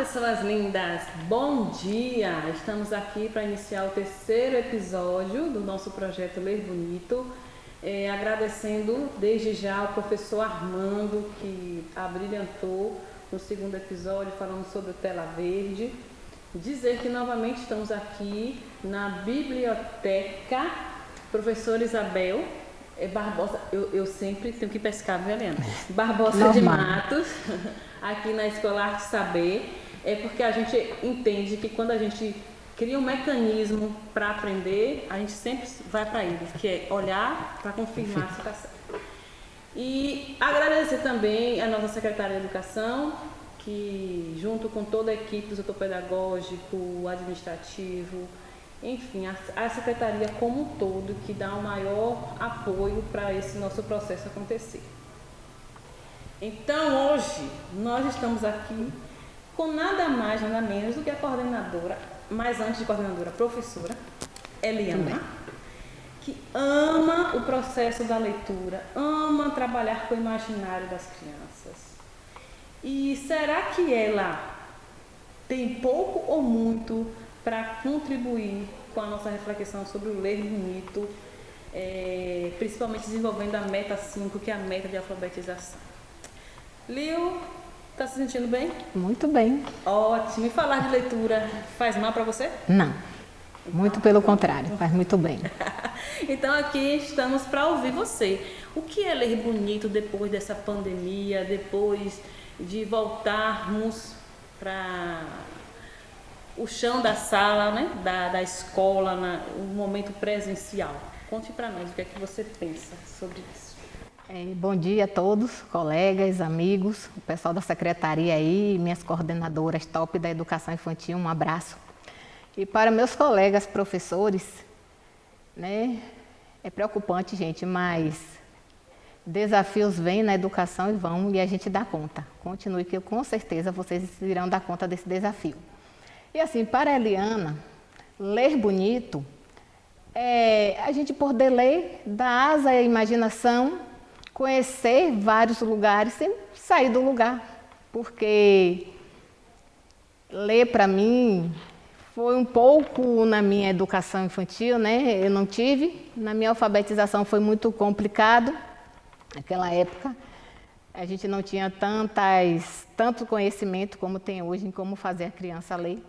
pessoas lindas! Bom dia! Estamos aqui para iniciar o terceiro episódio do nosso projeto Ler Bonito. Agradecendo desde já ao professor Armando, que abrilhantou no segundo episódio falando sobre o Tela Verde. Dizer que novamente estamos aqui na biblioteca Professora Isabel Barbosa, eu sempre tenho que pescar, viu, Helena? Barbosa Normal. De Matos, aqui na Escola Arte Saber, porque a gente entende que quando a gente cria um mecanismo para aprender, a gente sempre vai para ele, que é olhar para confirmar se está certo. E agradecer também a nossa secretária de Educação, que junto com toda a equipe do setor pedagógico, administrativo, enfim, a secretaria como um todo, que dá o maior apoio para esse nosso processo acontecer. Então, hoje, nós estamos aqui com nada mais, nada menos do que a coordenadora, mas antes de coordenadora, a professora Eliana, que ama o processo da leitura, ama trabalhar com o imaginário das crianças. E será que ela tem pouco ou muito para contribuir com a nossa reflexão sobre o ler bonito, principalmente desenvolvendo a meta 5, que é a meta de alfabetização? Lil, está se sentindo bem? Muito bem. Ótimo. E falar de leitura faz mal para você? Não. Muito pelo contrário, faz muito bem. Então aqui estamos para ouvir você. O que é ler bonito depois dessa pandemia, depois de voltarmos para o chão da sala, né, da escola, o momento presencial? Conte para nós o que é que você pensa sobre isso. Bom dia a todos, colegas, amigos, o pessoal da secretaria aí, minhas coordenadoras top da educação infantil, um abraço. E para meus colegas professores, né, é preocupante, gente, mas desafios vêm na educação e vão, e a gente dá conta. Continue que com certeza vocês irão dar conta desse desafio. E assim, para a Eliana, ler bonito é a gente poder ler, dar asa à imaginação, conhecer vários lugares sem sair do lugar. Porque ler para mim foi um pouco na minha educação infantil, né? Eu não tive. Na minha alfabetização foi muito complicado. Naquela época, a gente não tinha tanto conhecimento como tem hoje em como fazer a criança ler.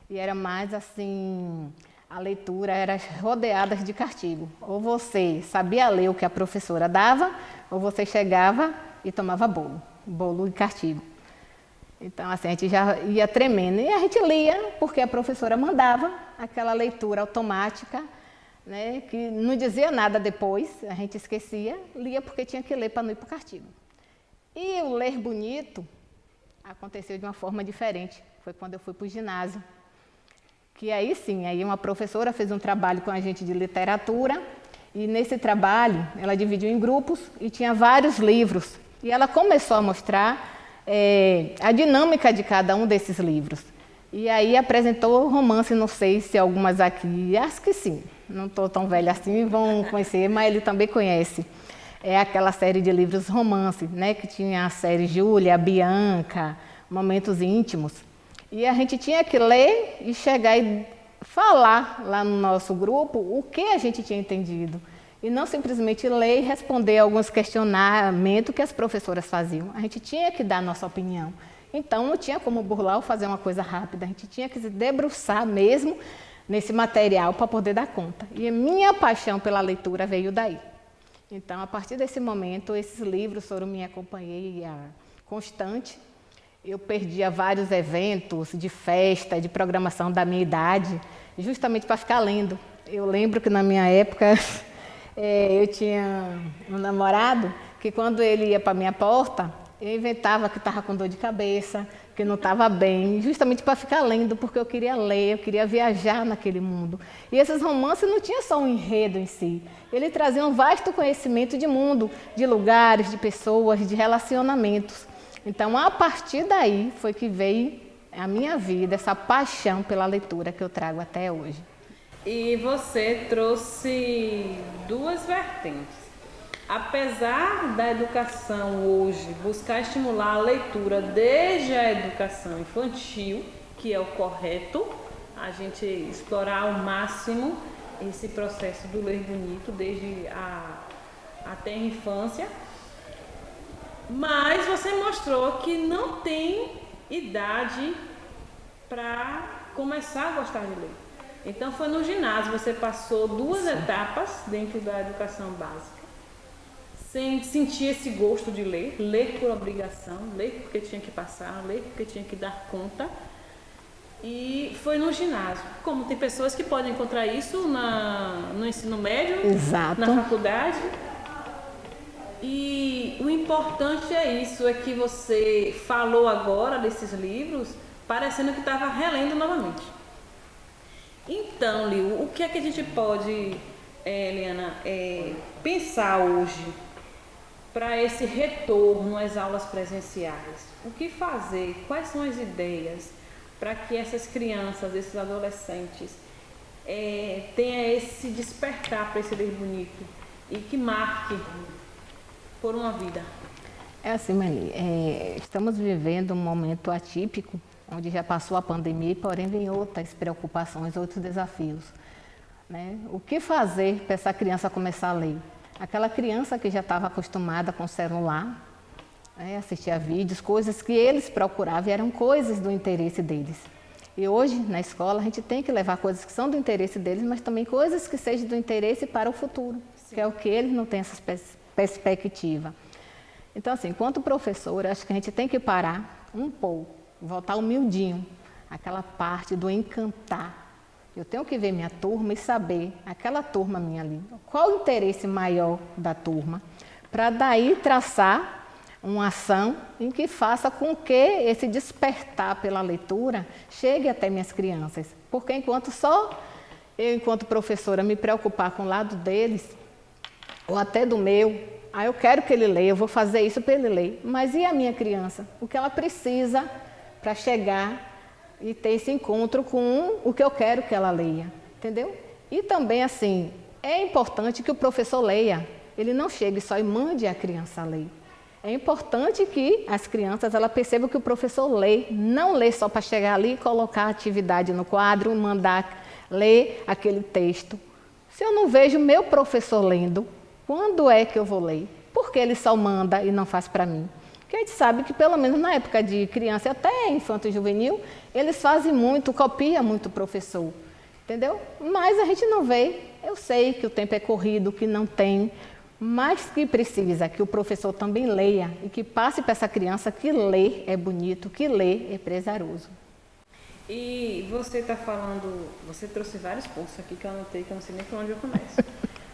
E era mais assim, a leitura era rodeada de castigo. Ou você sabia ler o que a professora dava, ou você chegava e tomava bolo e castigo. Então, assim, a gente já ia tremendo. E a gente lia porque a professora mandava aquela leitura automática, né, que não dizia nada depois, a gente esquecia, lia porque tinha que ler para não ir para o castigo. E o ler bonito aconteceu de uma forma diferente. Foi quando eu fui para o ginásio. Que aí sim, aí uma professora fez um trabalho com a gente de literatura e nesse trabalho ela dividiu em grupos e tinha vários livros. E ela começou a mostrar a dinâmica de cada um desses livros. E aí apresentou romance, não sei se algumas aqui, acho que sim, não estou tão velha assim, vão conhecer, mas ele também conhece. É aquela série de livros romance, né, que tinha a série Júlia, Bianca, Momentos Íntimos. E a gente tinha que ler e chegar e falar lá no nosso grupo o que a gente tinha entendido. E não simplesmente ler e responder alguns questionamentos que as professoras faziam. A gente tinha que dar a nossa opinião. Então, não tinha como burlar ou fazer uma coisa rápida. A gente tinha que se debruçar mesmo nesse material para poder dar conta. E a minha paixão pela leitura veio daí. Então, a partir desse momento, esses livros foram minha companhia constante. Eu perdia vários eventos de festa, de programação da minha idade, justamente para ficar lendo. Eu lembro que na minha época eu tinha um namorado que quando ele ia para a minha porta, eu inventava que estava com dor de cabeça, que não estava bem, justamente para ficar lendo, porque eu queria ler, eu queria viajar naquele mundo. E esses romances não tinham só um enredo em si, ele trazia um vasto conhecimento de mundo, de lugares, de pessoas, de relacionamentos. Então, a partir daí foi que veio a minha vida, essa paixão pela leitura que eu trago até hoje. E você trouxe duas vertentes. Apesar da educação hoje buscar estimular a leitura desde a educação infantil, que é o correto, a gente explorar ao máximo esse processo do ler bonito desde a tenra infância, mas você mostrou que não tem idade para começar a gostar de ler. Então foi no ginásio, você passou 2 etapas dentro da educação básica, sem sentir esse gosto de ler por obrigação, ler porque tinha que passar, ler porque tinha que dar conta. E foi no ginásio. Como tem pessoas que podem encontrar isso no ensino médio, Exato. Na faculdade. E o importante é isso, é que você falou agora desses livros, parecendo que estava relendo novamente. Então, Liu, o que é que a gente pode, Eliana, pensar hoje para esse retorno às aulas presenciais? O que fazer? Quais são as ideias para que essas crianças, esses adolescentes tenham esse despertar para esse ler bonito e que marque por uma vida? É assim, Mani, estamos vivendo um momento atípico, onde já passou a pandemia, porém vem outras preocupações, outros desafios, né? O que fazer para essa criança começar a ler? Aquela criança que já estava acostumada com o celular, assistir a vídeos, coisas que eles procuravam, eram coisas do interesse deles. E hoje, na escola, a gente tem que levar coisas que são do interesse deles, mas também coisas que sejam do interesse para o futuro, que é o que eles não têm essa perspectiva. Então, assim, enquanto professora, acho que a gente tem que parar um pouco, voltar humildinho, aquela parte do encantar. Eu tenho que ver minha turma e saber, aquela turma minha ali, qual o interesse maior da turma, para daí traçar uma ação em que faça com que esse despertar pela leitura chegue até minhas crianças. Porque enquanto só eu, enquanto professora, me preocupar com o lado deles, ou até do meu, eu quero que ele leia, eu vou fazer isso para ele ler. Mas e a minha criança? O que ela precisa para chegar e ter esse encontro com o que eu quero que ela leia, entendeu? E também, assim, é importante que o professor leia. Ele não chegue só e mande a criança ler. É importante que as crianças percebam que o professor lê, não lê só para chegar ali e colocar a atividade no quadro, mandar ler aquele texto. Se eu não vejo meu professor lendo, quando é que eu vou ler? Porque ele só manda e não faz para mim. Porque a gente sabe que, pelo menos na época de criança, até infanto e juvenil, eles fazem muito, copiam muito o professor, entendeu? Mas a gente não vê. Eu sei que o tempo é corrido, que não tem, mas que precisa que o professor também leia e que passe para essa criança que ler é bonito, que ler é prazeroso. E você está falando, você trouxe vários pontos aqui que eu anotei, que eu não sei nem por onde eu começo.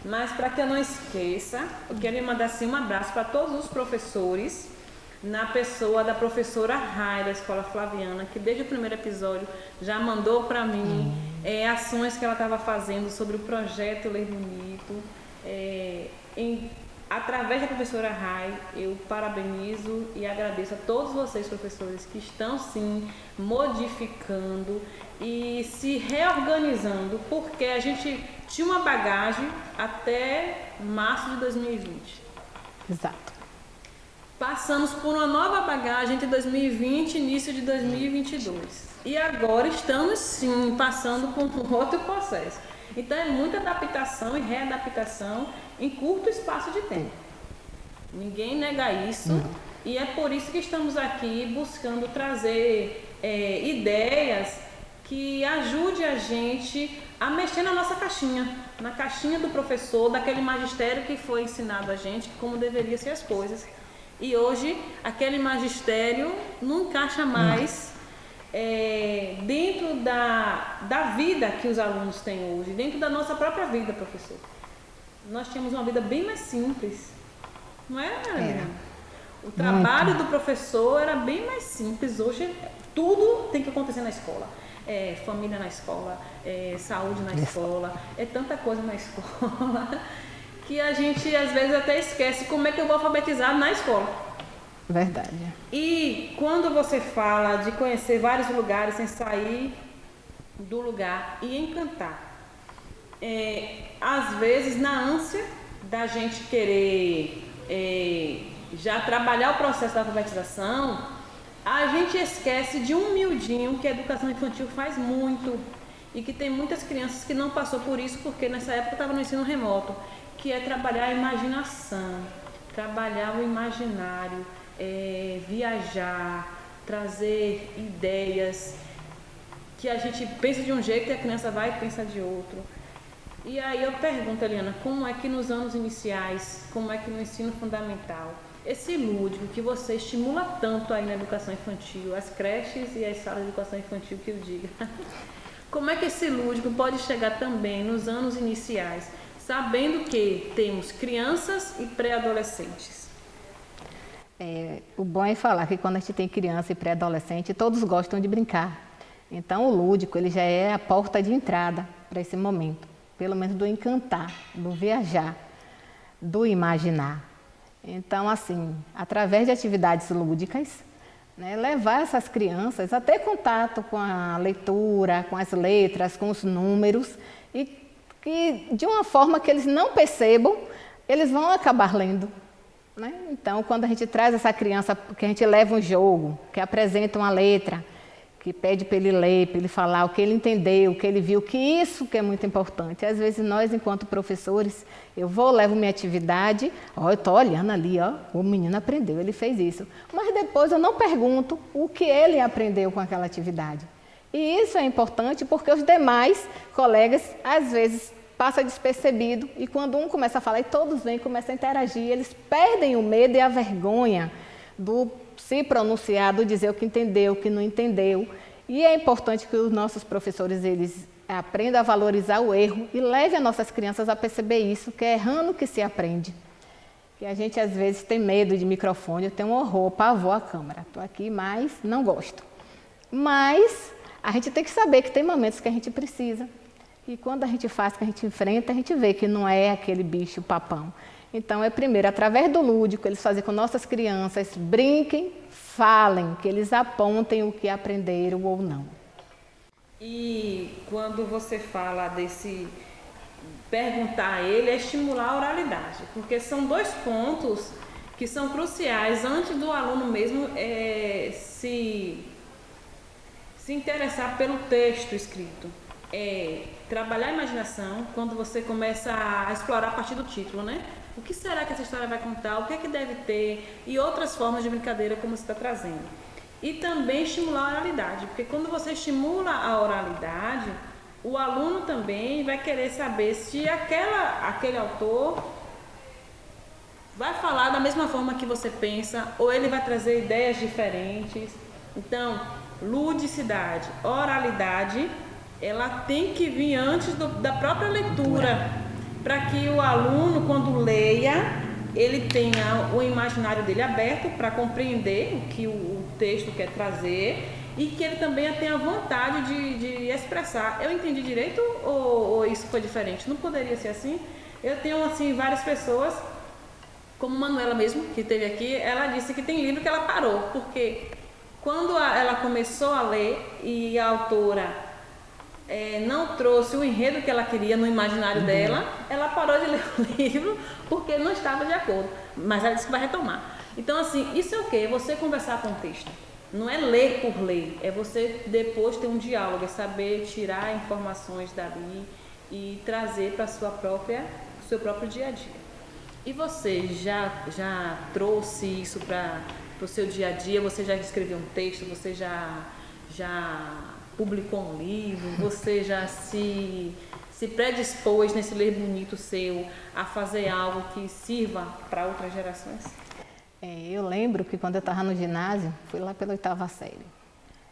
Mas para que eu não esqueça, eu quero mandar assim, um abraço para todos os professores, na pessoa da professora Rai, da Escola Flaviana, que desde o primeiro episódio já mandou para mim ações que ela estava fazendo sobre o projeto Ler Bonito. Através da professora Rai, eu parabenizo e agradeço a todos vocês, professores, que estão sim modificando e se reorganizando, porque a gente tinha uma bagagem até março de 2020. Exato. Passamos por uma nova bagagem entre 2020 e início de 2022. E agora estamos sim passando por um outro processo. Então é muita adaptação e readaptação em curto espaço de tempo. Ninguém nega isso. E é por isso que estamos aqui buscando trazer ideias que ajudem a gente a mexer na nossa caixinha, na caixinha do professor, daquele magistério que foi ensinado a gente como deveriam ser as coisas. E hoje aquele magistério não encaixa mais dentro da vida que os alunos têm hoje, dentro da nossa própria vida, professor. Nós tínhamos uma vida bem mais simples, não é? O trabalho do professor era bem mais simples. Hoje tudo tem que acontecer na escola. Família na escola, saúde na escola, tanta coisa na escola que a gente às vezes até esquece como é que eu vou alfabetizar na escola. Verdade. E quando você fala de conhecer vários lugares sem sair do lugar e encantar, às vezes na ânsia da gente querer já trabalhar o processo da alfabetização, a gente esquece de um miudinho que a educação infantil faz muito e que tem muitas crianças que não passou por isso porque nessa época estava no ensino remoto, que é trabalhar a imaginação, trabalhar o imaginário, viajar, trazer ideias que a gente pensa de um jeito e a criança vai pensar de outro. E aí eu pergunto, Eliana, como é que nos anos iniciais, como é que no ensino fundamental, esse lúdico que você estimula tanto aí na educação infantil, as creches e as salas de educação infantil que eu diga, como é que esse lúdico pode chegar também nos anos iniciais, sabendo que temos crianças e pré-adolescentes? O bom é falar que quando a gente tem criança e pré-adolescente, todos gostam de brincar. Então o lúdico ele já é a porta de entrada para esse momento, pelo menos do encantar, do viajar, do imaginar. Então, assim, através de atividades lúdicas, né, levar essas crianças a ter contato com a leitura, com as letras, com os números, e que de uma forma que eles não percebam, eles vão acabar lendo. Né? Então, quando a gente traz essa criança, que a gente leva um jogo, que apresenta uma letra, que pede para ele ler, para ele falar o que ele entendeu, o que ele viu, que isso que é muito importante. Às vezes nós, enquanto professores, levo minha atividade, eu estou olhando ali, o menino aprendeu, ele fez isso. Mas depois eu não pergunto o que ele aprendeu com aquela atividade. E isso é importante porque os demais colegas, às vezes, passa despercebido e quando um começa a falar e todos vêm, começam a interagir, eles perdem o medo e a vergonha do se pronunciar, do dizer o que entendeu, o que não entendeu. E é importante que os nossos professores eles aprendam a valorizar o erro e levem as nossas crianças a perceber isso, que é errando que se aprende. Que a gente às vezes tem medo de microfone, eu tenho um horror, pavor à câmera. Estou aqui, mas não gosto. Mas a gente tem que saber que tem momentos que a gente precisa. E quando a gente faz, que a gente enfrenta, a gente vê que não é aquele bicho papão. Então, primeiro, através do lúdico, eles fazem com nossas crianças, brinquem, falem, que eles apontem o que aprenderam ou não. E quando você fala desse perguntar a ele, é estimular a oralidade, porque são dois pontos que são cruciais antes do aluno mesmo se interessar pelo texto escrito. Trabalhar a imaginação quando você começa a explorar a partir do título, né? O que será que essa história vai contar? O que é que deve ter? E outras formas de brincadeira como você está trazendo. E também estimular a oralidade, porque quando você estimula a oralidade, o aluno também vai querer saber se aquele autor vai falar da mesma forma que você pensa ou ele vai trazer ideias diferentes. Então, ludicidade, oralidade, ela tem que vir antes da própria leitura, para que o aluno, quando leia, ele tenha o imaginário dele aberto para compreender o que o texto quer trazer e que ele também tenha vontade de expressar. Eu entendi direito ou isso foi diferente? Não poderia ser assim? Eu tenho assim várias pessoas, como Manuela mesmo, que esteve aqui, ela disse que tem livro que ela parou, porque quando ela começou a ler e a autora não trouxe o enredo que ela queria no imaginário dela, ela parou de ler o livro porque não estava de acordo. Mas ela disse que vai retomar. Então, assim, isso é o quê? É você conversar com o texto. Não é ler por ler, é você depois ter um diálogo, é saber tirar informações dali e trazer para o seu próprio dia a dia. E você já trouxe isso para o seu dia a dia? Você já escreveu um texto? Você já publicou um livro? Você já se predispôs nesse ler bonito seu a fazer algo que sirva para outras gerações? Eu lembro que quando eu estava no ginásio, fui lá pela 8ª série,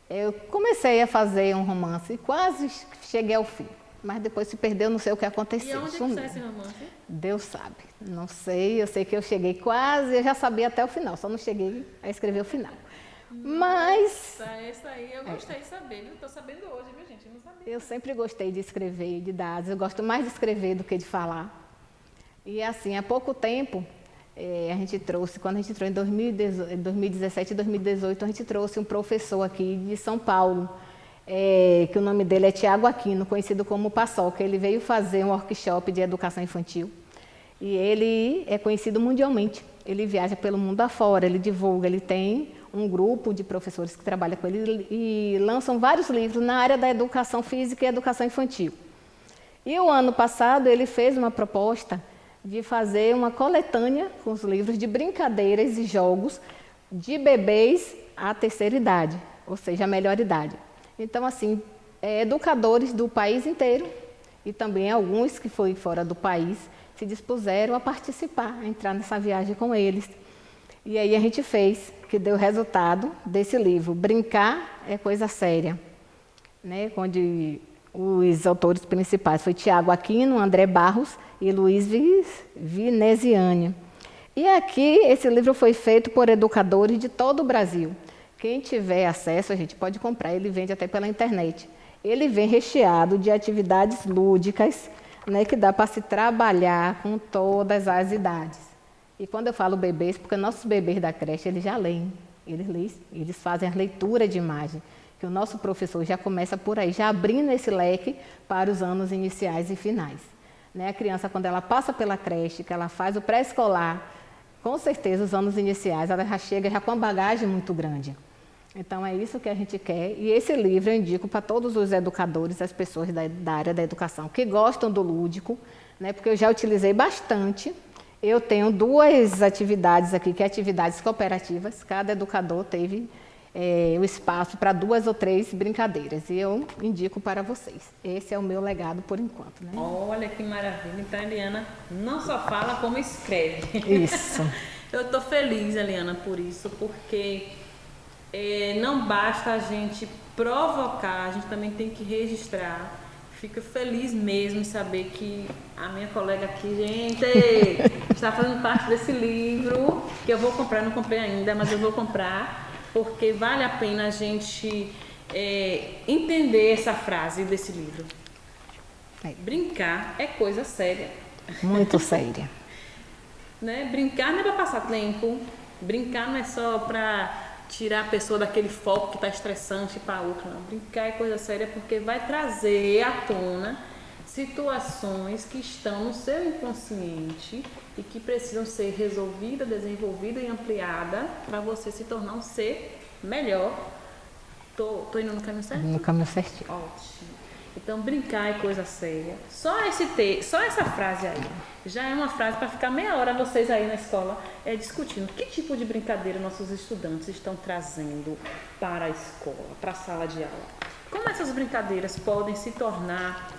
eu comecei a fazer um romance e quase cheguei ao fim. Mas depois se perdeu, não sei o que aconteceu. E onde é que está esse romance? Deus sabe. Não sei, eu sei que eu cheguei quase, eu já sabia até o final, só não cheguei a escrever o final. Mas... Isso aí eu gostei de saber, viu? Estou sabendo hoje, viu, gente? Eu não sabia. Eu sempre gostei de escrever, de dados. Eu gosto mais de escrever do que de falar. E assim, há pouco tempo, a gente trouxe, quando a gente entrou em 2017 e 2018, a gente trouxe um professor aqui de São Paulo, que o nome dele é Tiago Aquino, conhecido como Paçoca. Ele veio fazer um workshop de educação infantil. E ele é conhecido mundialmente. Ele viaja pelo mundo afora, ele divulga, ele tem um grupo de professores que trabalha com ele e lançam vários livros na área da educação física e educação infantil. E o ano passado ele fez uma proposta de fazer uma coletânea com os livros de brincadeiras e jogos de bebês à terceira idade, ou seja, a melhor idade. Então, assim, educadores do país inteiro e também alguns que foram fora do país se dispuseram a participar, a entrar nessa viagem com eles. E aí a gente fez, que deu resultado desse livro, Brincar é Coisa Séria, né? Onde os autores principais foi Tiago Aquino, André Barros e Luiz Vinesiani. E aqui esse livro foi feito por educadores de todo o Brasil. Quem tiver acesso, a gente pode comprar, ele vende até pela internet. Ele vem recheado de atividades lúdicas, né, que dá para se trabalhar com todas as idades. E quando eu falo bebês, porque nossos bebês da creche, eles já leem, eles fazem a leitura de imagem, que o nosso professor já começa por aí, já abrindo esse leque para os anos iniciais e finais. Né, a criança, quando ela passa pela creche, que ela faz o pré-escolar, com certeza os anos iniciais, ela já chega já com uma bagagem muito grande. Então é isso que a gente quer, e esse livro eu indico para todos os educadores, as pessoas da área da educação que gostam do lúdico, né, porque eu já utilizei bastante. Eu tenho 2 atividades aqui, que é atividades cooperativas, cada educador teve o espaço para 2 ou 3 brincadeiras, e eu indico para vocês. Esse é o meu legado por enquanto. Né? Olha que maravilha, então a Eliana não só fala como escreve. Isso. Eu estou feliz, Eliana, por isso, porque não basta a gente provocar, a gente também tem que registrar. Fico feliz mesmo em saber que a minha colega aqui, gente, está fazendo parte desse livro, que eu vou comprar, não comprei ainda, mas eu vou comprar, porque vale a pena a gente entender essa frase desse livro. Brincar é coisa séria. Muito séria. Né? Brincar não é para passar tempo, brincar não é só para tirar a pessoa daquele foco que está estressante para outra, não. Brincar é coisa séria porque vai trazer à tona situações que estão no seu inconsciente e que precisam ser resolvidas, desenvolvidas e ampliadas para você se tornar um ser melhor. Tô indo no caminho certo? No caminho certinho. Ótimo. Então, brincar é coisa séria. Só essa frase aí já é uma frase para ficar meia hora vocês aí na escola discutindo que tipo de brincadeira nossos estudantes estão trazendo para a escola, para a sala de aula. Como essas brincadeiras podem se tornar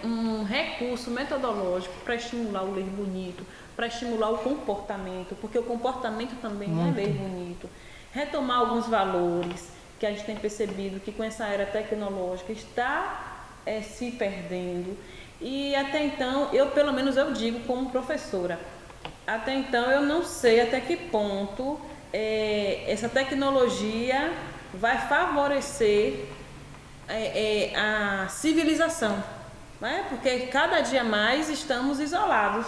um recurso metodológico para estimular o ler bonito, para estimular o comportamento, porque o comportamento também é ler bonito. Retomar alguns valores que a gente tem percebido que com essa era tecnológica está se perdendo. E até então, pelo menos eu digo como professora, até então eu não sei até que ponto essa tecnologia vai favorecer a civilização, né? Porque cada dia mais estamos isolados,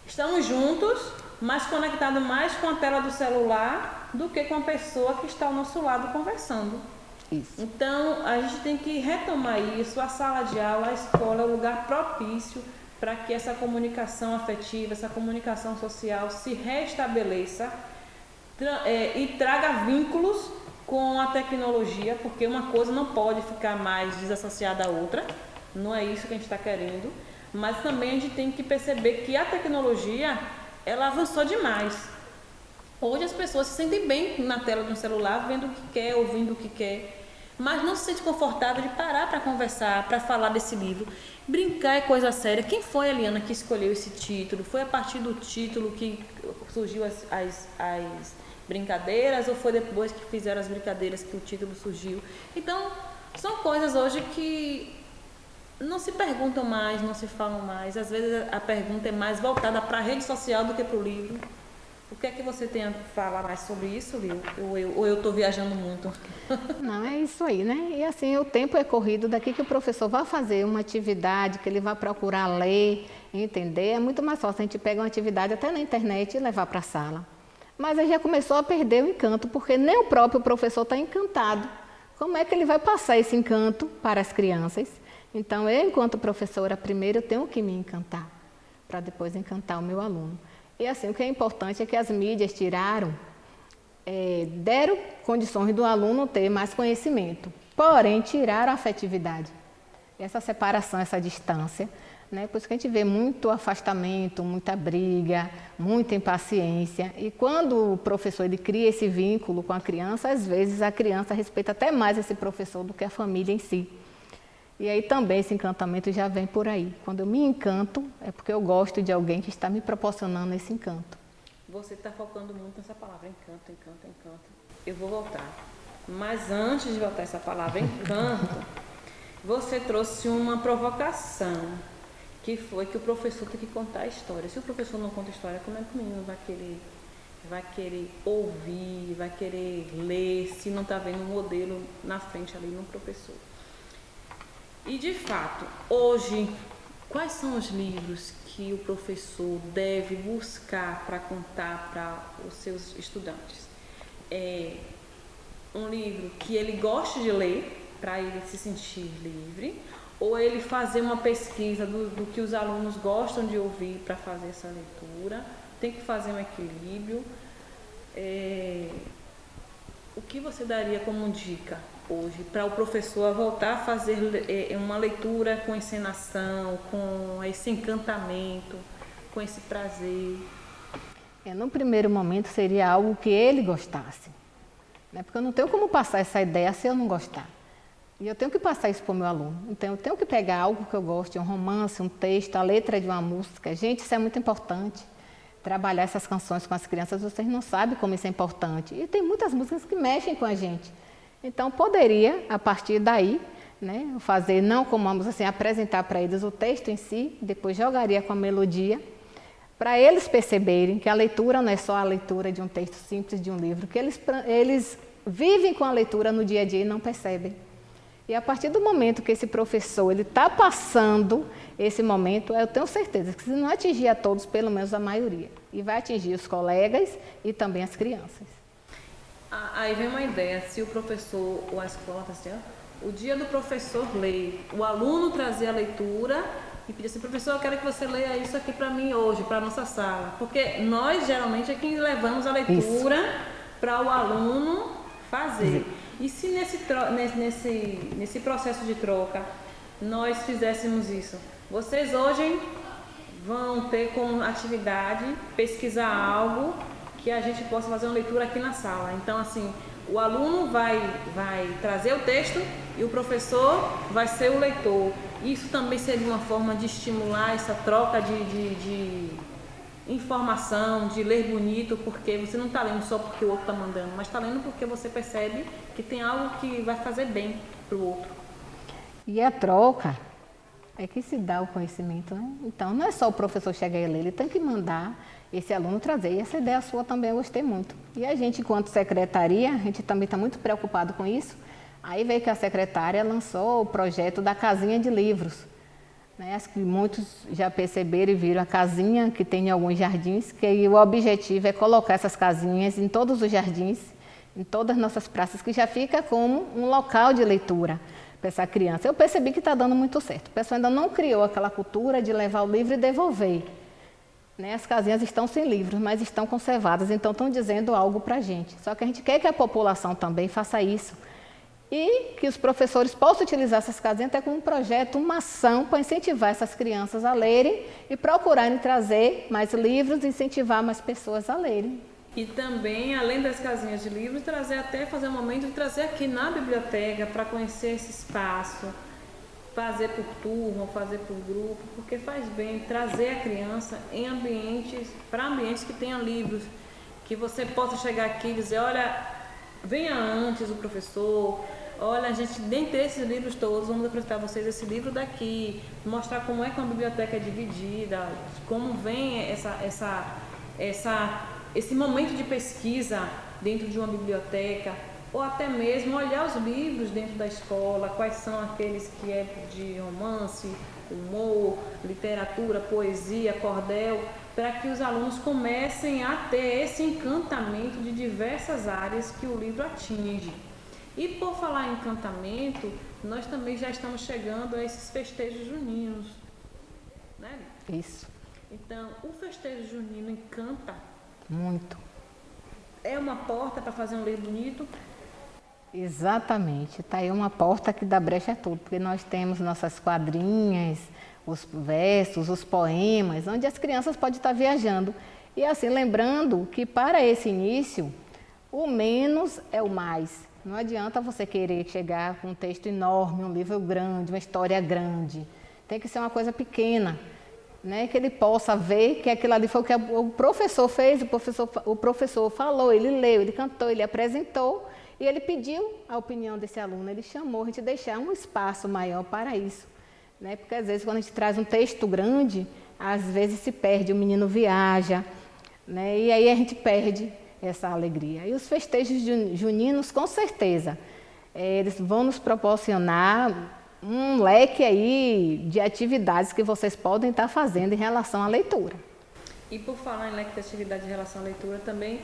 estamos juntos, mas conectados mais com a tela do celular do que com a pessoa que está ao nosso lado conversando. Isso. Então, a gente tem que retomar isso, a sala de aula, a escola é um lugar propício para que essa comunicação afetiva, essa comunicação social se restabeleça e traga vínculos com a tecnologia, porque uma coisa não pode ficar mais desassociada da outra, não é isso que a gente está querendo, mas também a gente tem que perceber que a tecnologia, ela avançou demais. Hoje as pessoas se sentem bem na tela de um celular, vendo o que quer, ouvindo o que quer, mas não se sente confortável de parar para conversar, para falar desse livro. Brincar é coisa séria. Quem foi a Eliana que escolheu esse título? Foi a partir do título que surgiu as brincadeiras ou foi depois que fizeram as brincadeiras que o título surgiu? Então, são coisas hoje que não se perguntam mais, não se falam mais. Às vezes a pergunta é mais voltada para a rede social do que para o livro. O que é que você tem a falar mais sobre isso, Lil? Ou eu estou viajando muito? Não, é isso aí, né? E assim, o tempo é corrido, daqui que o professor vai fazer uma atividade, que ele vai procurar ler, entender, é muito mais fácil a gente pegar uma atividade até na internet e levar para a sala. Mas aí já começou a perder o encanto, porque nem o próprio professor está encantado. Como é que ele vai passar esse encanto para as crianças? Então, eu, enquanto professora, primeiro eu tenho que me encantar. para depois encantar o meu aluno. E assim, o que é importante é que as mídias deram condições do aluno ter mais conhecimento, porém tiraram a afetividade. Essa separação, essa distância, né? Por isso que a gente vê muito afastamento, muita briga, muita impaciência. E quando o professor ele cria esse vínculo com a criança, às vezes a criança respeita até mais esse professor do que a família em si. E aí também esse encantamento já vem por aí. Quando eu me encanto, é porque eu gosto de alguém que está me proporcionando esse encanto. Você está focando muito nessa palavra, encanto, encanto, encanto. Eu vou voltar. Mas antes de voltar essa palavra, encanto, você trouxe uma provocação, que foi que o professor tem que contar a história. Se o professor não conta a história, como é que o menino vai querer ouvir, vai querer ler, se não está vendo um modelo na frente ali no professor? E de fato, hoje, quais são os livros que o professor deve buscar para contar para os seus estudantes? Um livro que ele goste de ler, para ele se sentir livre, ou ele fazer uma pesquisa do que os alunos gostam de ouvir para fazer essa leitura? Tem que fazer um equilíbrio. O que você daria como dica hoje para o professor voltar a fazer uma leitura com encenação, com esse encantamento, com esse prazer? No primeiro momento seria algo que ele gostasse, né? Porque eu não tenho como passar essa ideia se eu não gostar. E eu tenho que passar isso para o meu aluno. Então eu tenho que pegar algo que eu goste, um romance, um texto, a letra de uma música. Gente, isso é muito importante. Trabalhar essas canções com as crianças, vocês não sabem como isso é importante. E tem muitas músicas que mexem com a gente. Então, poderia, a partir daí, né, fazer, não como uma música, assim, apresentar para eles o texto em si, depois jogaria com a melodia, para eles perceberem que a leitura não é só a leitura de um texto simples de um livro, que eles vivem com a leitura no dia a dia e não percebem. E a partir do momento que esse professor está passando esse momento, eu tenho certeza que se não atingir a todos, pelo menos a maioria. E vai atingir os colegas e também as crianças. Aí vem uma ideia, se o professor ou a escola está assim, o dia do professor ler, o aluno trazer a leitura e pedir assim, professor, eu quero que você leia isso aqui para mim hoje, para a nossa sala. Porque nós, geralmente, é quem levamos a leitura para o aluno fazer. E se nesse processo de troca nós fizéssemos isso? Vocês hoje vão ter como atividade pesquisar algo que a gente possa fazer uma leitura aqui na sala. Então, assim, o aluno vai trazer o texto e o professor vai ser o leitor. Isso também seria uma forma de estimular essa troca de informação, de ler bonito, porque você não está lendo só porque o outro está mandando, mas está lendo porque você percebe que tem algo que vai fazer bem para o outro. E a troca é que se dá o conhecimento, né? Então, não é só o professor chegar e ler, ele tem que mandar esse aluno trazer. E essa ideia sua também eu gostei muito. E a gente, enquanto secretaria, a gente também está muito preocupado com isso. Aí veio que a secretária lançou o projeto da casinha de livros. Acho que muitos já perceberam e viram a casinha que tem em alguns jardins, que o objetivo é colocar essas casinhas em todos os jardins, em todas as nossas praças, que já fica como um local de leitura para essa criança. Eu percebi que está dando muito certo. O pessoal ainda não criou aquela cultura de levar o livro e devolver. As casinhas estão sem livros, mas estão conservadas, então estão dizendo algo para a gente. Só que a gente quer que a população também faça isso. E que os professores possam utilizar essas casinhas até como um projeto, uma ação para incentivar essas crianças a lerem e procurarem trazer mais livros e incentivar mais pessoas a lerem. E também, além das casinhas de livros, fazer um momento de trazer aqui na biblioteca para conhecer esse espaço, fazer por turma, fazer por grupo, porque faz bem trazer a criança para ambientes que tenham livros, que você possa chegar aqui e dizer, olha, venha antes o professor, olha, a gente, dentre esses livros todos, vamos apresentar a vocês esse livro daqui, mostrar como é que uma biblioteca é dividida, como vem esse momento de pesquisa dentro de uma biblioteca, ou até mesmo olhar os livros dentro da escola, quais são aqueles que é de romance, humor, literatura, poesia, cordel, para que os alunos comecem a ter esse encantamento de diversas áreas que o livro atinge. E por falar em encantamento, nós também já estamos chegando a esses festejos juninos, né? Isso. Então, o festejo junino encanta? Muito. É uma porta para fazer um ler bonito? Exatamente. Está aí uma porta que dá brecha a tudo, porque nós temos nossas quadrinhas, os versos, os poemas, onde as crianças podem estar viajando. E assim, lembrando que para esse início, o menos é o mais. Não adianta você querer chegar com um texto enorme, um livro grande, uma história grande. Tem que ser uma coisa pequena, né? Que ele possa ver que aquilo ali foi o que o professor fez, o professor falou, ele leu, ele cantou, ele apresentou e ele pediu a opinião desse aluno, ele chamou a gente deixar um espaço maior para isso, né? Porque às vezes quando a gente traz um texto grande, às vezes se perde, o menino viaja, né? E aí a gente perde essa alegria. E os festejos juninos, com certeza, eles vão nos proporcionar um leque aí de atividades que vocês podem estar fazendo em relação à leitura. E por falar em leque de atividade em relação à leitura, também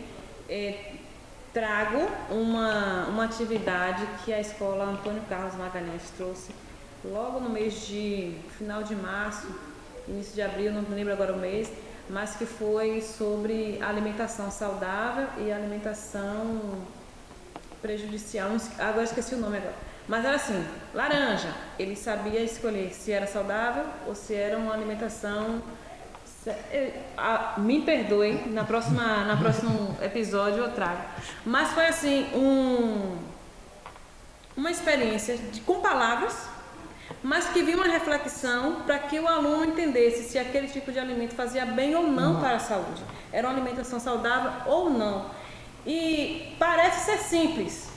trago uma atividade que a escola Antônio Carlos Magalhães trouxe logo no mês de final de março, início de abril, não lembro agora o mês, mas que foi sobre alimentação saudável e alimentação prejudicial. Agora esqueci o nome agora. Mas era assim, laranja, ele sabia escolher se era saudável ou se era uma alimentação... Me perdoem, no próximo episódio eu trago. Mas foi assim, uma experiência com palavras, mas que vinha uma reflexão para que o aluno entendesse se aquele tipo de alimento fazia bem ou não para a saúde. Era uma alimentação saudável ou não. E parece ser simples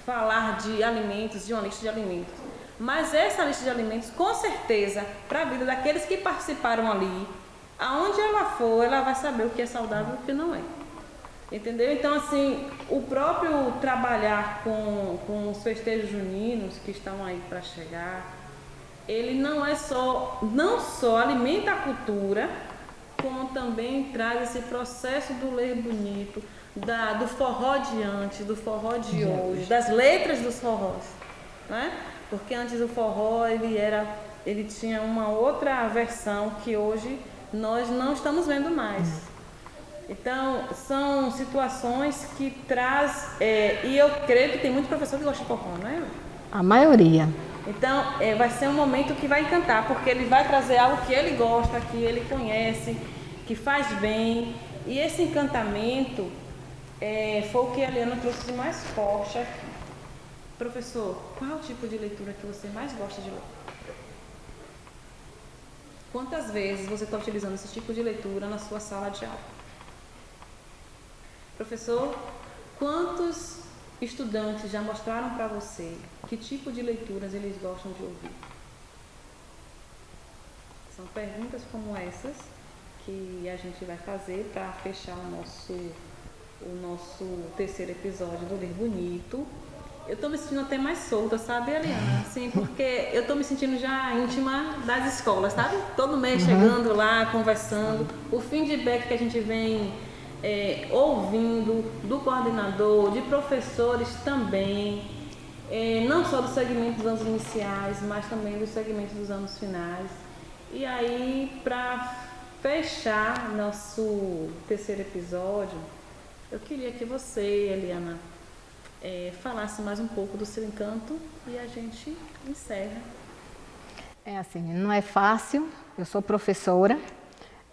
falar de alimentos, de uma lista de alimentos. Mas essa lista de alimentos, com certeza, para a vida daqueles que participaram ali, aonde ela for, ela vai saber o que é saudável e o que não é. Entendeu? Então, assim, o próprio trabalhar com os festejos juninos que estão aí para chegar, ele não só alimenta a cultura, como também traz esse processo do ler bonito, do forró de antes, do forró de hoje, das letras dos forrós, né? Porque antes o forró ele tinha uma outra versão que hoje nós não estamos vendo mais. Então, são situações que traz, e eu creio que tem muito professor que gosta de forró, não é? A maioria. Então, vai ser um momento que vai encantar, porque ele vai trazer algo que ele gosta, que ele conhece, que faz bem. E esse encantamento foi o que a Eliana trouxe de mais forte aqui. Professor, qual é o tipo de leitura que você mais gosta de ler? Quantas vezes você está utilizando esse tipo de leitura na sua sala de aula? Professor, quantos estudantes já mostraram para você que tipo de leituras eles gostam de ouvir? São perguntas como essas que a gente vai fazer para fechar o nosso terceiro episódio do Ler Bonito. Eu estou me sentindo até mais solta, sabe, Eliana? Sim, porque eu estou me sentindo já íntima das escolas, sabe? Todo mês chegando lá, conversando. O feedback que a gente vem ouvindo do coordenador, de professores também, não só do segmento dos anos iniciais, mas também do segmento dos anos finais. E aí, para fechar nosso terceiro episódio, eu queria que você, Eliana, falasse mais um pouco do seu encanto e a gente encerra. Assim, não é fácil, eu sou professora,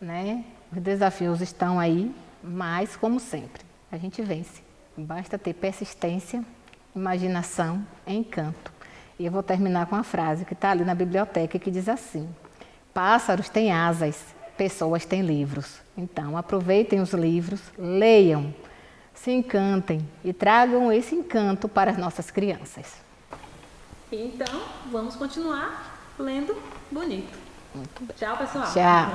né? Os desafios estão aí, mas como sempre, a gente vence. Basta ter persistência, imaginação e encanto. E eu vou terminar com uma frase que está ali na biblioteca que diz assim: pássaros têm asas, pessoas têm livros. Então, aproveitem os livros, leiam, se encantem e tragam esse encanto para as nossas crianças. Então, vamos continuar lendo bonito. Muito bem. Tchau, pessoal. Tchau.